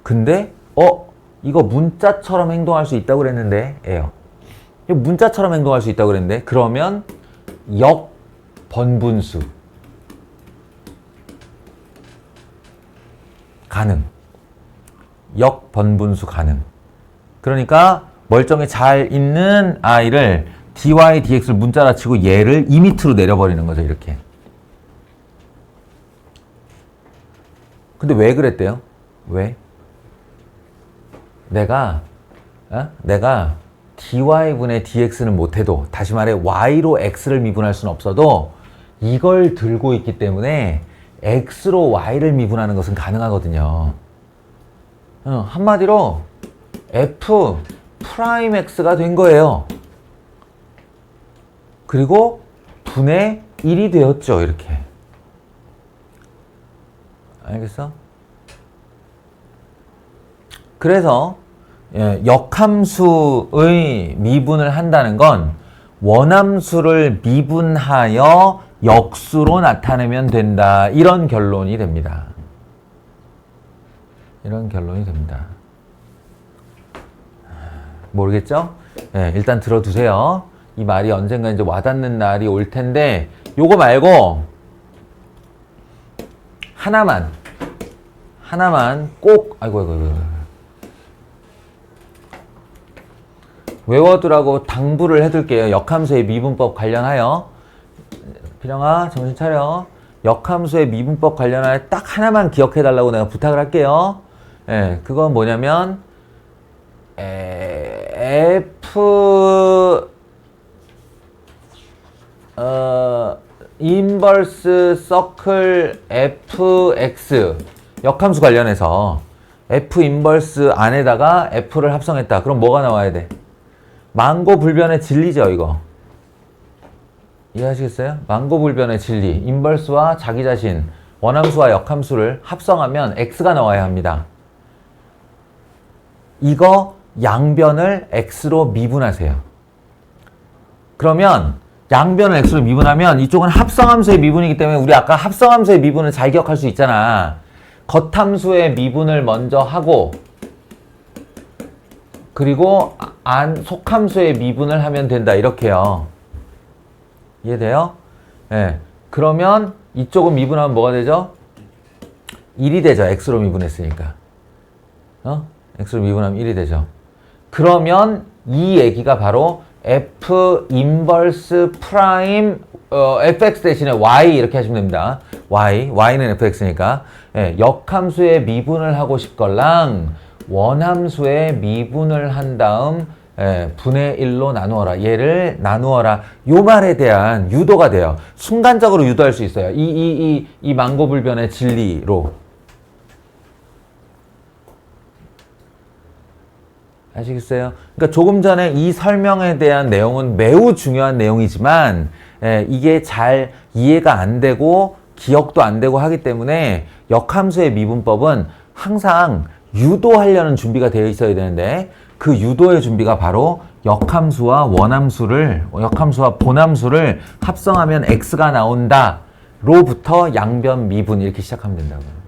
근데 이거 문자처럼 행동할 수 있다고 그랬는데 예요. 문자처럼 행동할 수 있다고 그랬는데 그러면 역번분수 가능. 역번분수 가능. 그러니까 멀쩡히 잘 있는 아이를 dy, dx를 문자라 치고 얘를 2밑으로 내려버리는 거죠. 이렇게. 근데 왜 그랬대요? 왜? 내가 dy분의 dx는 못해도, 다시 말해 y로 x를 미분할 수는 없어도 이걸 들고 있기 때문에 x로 y를 미분하는 것은 가능하거든요. 한마디로 f 프라임 x가 된 거예요. 그리고 분의 1이 되었죠. 이렇게. 알겠어? 그래서 역함수의 미분을 한다는 건 원함수를 미분하여 역수로 나타내면 된다. 이런 결론이 됩니다. 이런 결론이 됩니다. 모르겠죠? 일단 들어두세요. 이 말이 언젠가 이제 와닿는 날이 올 텐데, 요거 말고 하나만 꼭 아이고 외워두라고 당부를 해둘게요. 역함수의 미분법 관련하여. 필영아 정신 차려. 역함수의 미분법 관련하여 딱 하나만 기억해달라고 내가 부탁을 할게요. 그건 뭐냐면 f 인버스 서클 fx 역함수 관련해서 f 인버스 안에다가 f를 합성했다. 그럼 뭐가 나와야 돼? 만고불변의 진리죠, 이거. 이해하시겠어요? 만고불변의 진리. 인버스와 자기 자신, 원함수와 역함수를 합성하면 x가 나와야 합니다. 이거 양변을 x로 미분하세요. 그러면 양변을 x로 미분하면 이쪽은 합성함수의 미분이기 때문에 우리 아까 합성함수의 미분을 잘 기억할 수 있잖아. 겉함수의 미분을 먼저 하고 그리고 속함수의 미분을 하면 된다. 이렇게요. 이해돼요? 그러면 이쪽은 미분하면 뭐가 되죠? 1이 되죠. x로 미분했으니까. x로 미분하면 1이 되죠. 그러면 이 얘기가 바로 f 인버스 프라임 fx 대신에 y 이렇게 하시면 됩니다. y는 fx니까 역함수의 미분을 하고 싶걸랑 원함수의 미분을 한 다음 분의 1로 나누어라. 얘를 나누어라. 요 말에 대한 유도가 돼요. 순간적으로 유도할 수 있어요. 이 만고불변의 진리로. 아시겠어요? 그러니까 조금 전에 이 설명에 대한 내용은 매우 중요한 내용이지만 이게 잘 이해가 안 되고 기억도 안 되고 하기 때문에 역함수의 미분법은 항상 유도하려는 준비가 되어 있어야 되는데 그 유도의 준비가 바로 역함수와 역함수와 본함수를 합성하면 x가 나온다 로부터 양변 미분 이렇게 시작하면 된다고요.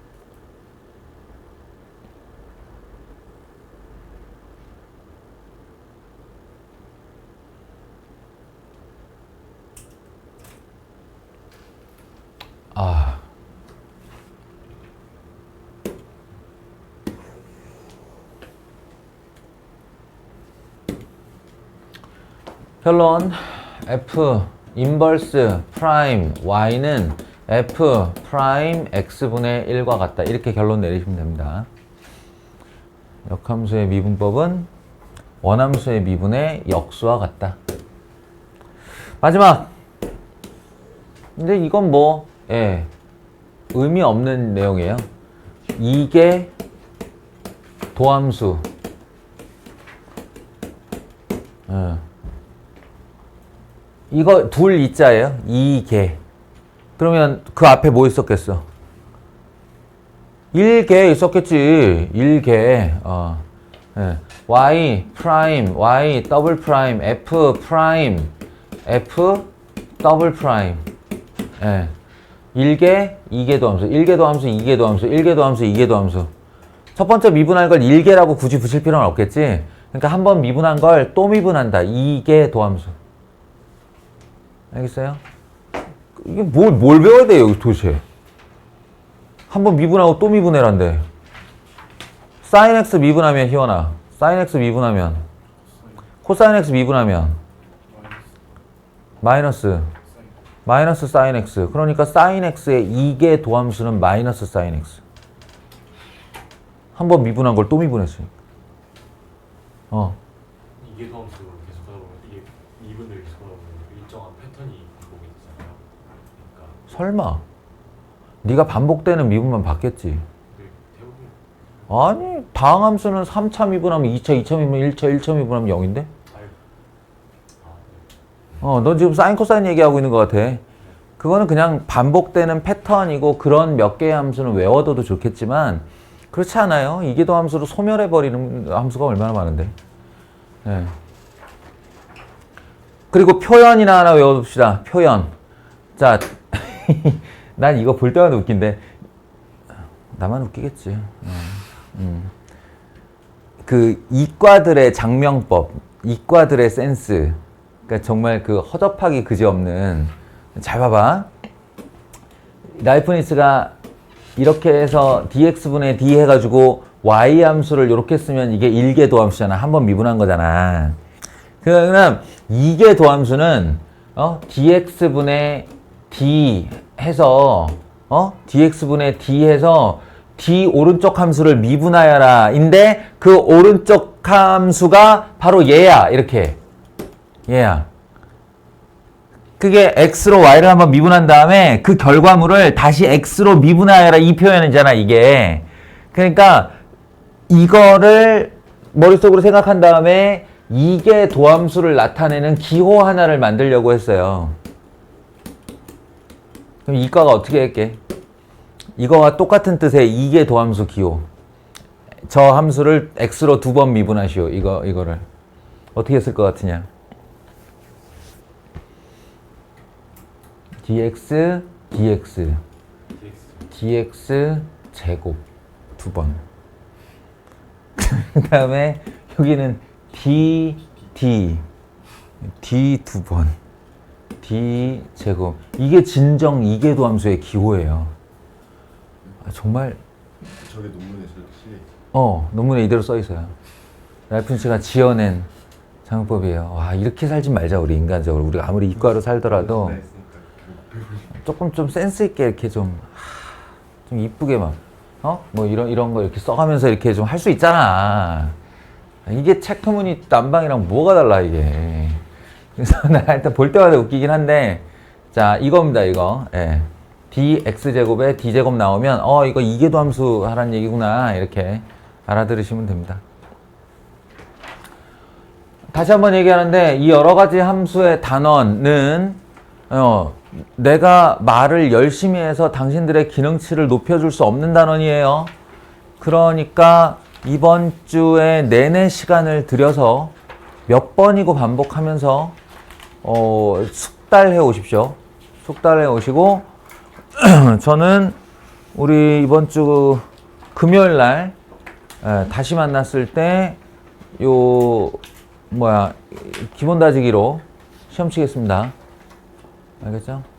결론 f 인버스 프라임 y는 f 프라임 x분의 1과 같다. 이렇게 결론 내리시면 됩니다. 역함수의 미분법은 원함수의 미분의 역수와 같다. 마지막. 근데 이건 뭐 의미 없는 내용이에요. 이게 도함수. 이거 둘 이자예요. 이개. 그러면 그 앞에 뭐 있었겠어? 1개 있었겠지. 1개. y 프라임, y 더블 프라임, f 프라임, f 더블 프라임. 1개, 2개도 함수, 1개도 함수, 2개도 함수, 1개도 함수, 2개도 함수. 첫 번째 미분할 걸 1개라고 굳이 붙일 필요는 없겠지. 그러니까 한 번 미분한 걸 또 미분한다. 2개 도함수. 알겠어요? 이게 뭘 배워야 돼요, 여기 도대체? 한 번 미분하고 또 미분해란데. sin x 미분하면, 희원아. sin x 미분하면. 코사인 x 미분하면. 마이너스 sin x. 그러니까 sin x의 2개 도함수는 마이너스 sin x. 한 번 미분한 걸 또 미분했으니까. 이게 도함수로 계속 하다 보면 이게 미분을 계속 하다 보면 일정한 패턴이 반복이 되잖아요. 그러니까 설마 네가 반복되는 미분만 받겠지. 대부분 아니 다항함수는 3차 미분하면 2차, 2차 미분하면 1차, 1차 미분하면 0인데? 넌 지금 사인 코사인 얘기하고 있는 것 같아. 그거는 그냥 반복되는 패턴이고 그런 몇 개의 함수는 외워둬도 좋겠지만 그렇지 않아요. 이계도 함수로 소멸해버리는 함수가 얼마나 많은데. 그리고 표현이나 하나 외워둡시다. 표현. 자, 난 이거 볼 때마다 웃긴데 나만 웃기겠지. 그 이과들의 장명법, 이과들의 센스. 그러니까 정말 그 허접하기 그지없는. 잘 봐봐. 라이프니츠가 이렇게 해서 dx분의 d 해가지고 y 함수를 이렇게 쓰면 이게 1개 도함수잖아. 한 번 미분한 거잖아. 그러면 2개 도함수는 dx분의 d 해서 dx분의 d 해서 d 오른쪽 함수를 미분하여라. 인데 그 오른쪽 함수가 바로 얘야. 이렇게. 얘야. 그게 x로 y를 한번 미분한 다음에 그 결과물을 다시 x로 미분하여라. 이 표현이잖아, 이게. 그러니까 이거를 머릿속으로 생각한 다음에 이게 도함수를 나타내는 기호 하나를 만들려고 했어요. 그럼 이과가 어떻게 할게? 이거와 똑같은 뜻의 이게 도함수 기호. 저 함수를 x로 2번 미분하시오. 이거를. 어떻게 했을 것 같으냐? dx 제곱 2번. 그 다음에 여기는 d 2번. d 제곱. 이게 진정 이계도 함수의 기호예요. 정말. 저게 논문에 저렇게 실려있죠? 논문에 이대로 써있어요. 라이프니츠가 지어낸 장법이에요. 와, 이렇게 살지 말자, 우리 인간적으로. 우리가 아무리 이과로 살더라도 조금 좀 센스 있게 이렇게 좀 이쁘게 막, 뭐 이런 거 이렇게 써가면서 이렇게 좀 할 수 있잖아. 이게 체크무늬 난방이랑 뭐가 달라, 이게. 그래서 나 일단 볼 때마다 웃기긴 한데, 자, 이겁니다, 이거. dx제곱에 d제곱 나오면, 이거 이계도 함수 하란 얘기구나. 이렇게 알아들으시면 됩니다. 다시 한번 얘기하는데, 이 여러 가지 함수의 단원은, 내가 말을 열심히 해서 당신들의 기능치를 높여줄 수 없는 단원이에요. 그러니까 이번 주에 내내 시간을 들여서 몇 번이고 반복하면서 숙달해 오십시오. 숙달해 오시고 저는 우리 이번 주 금요일 날 다시 만났을 때 기본 다지기로 시험 치겠습니다. 알겠죠?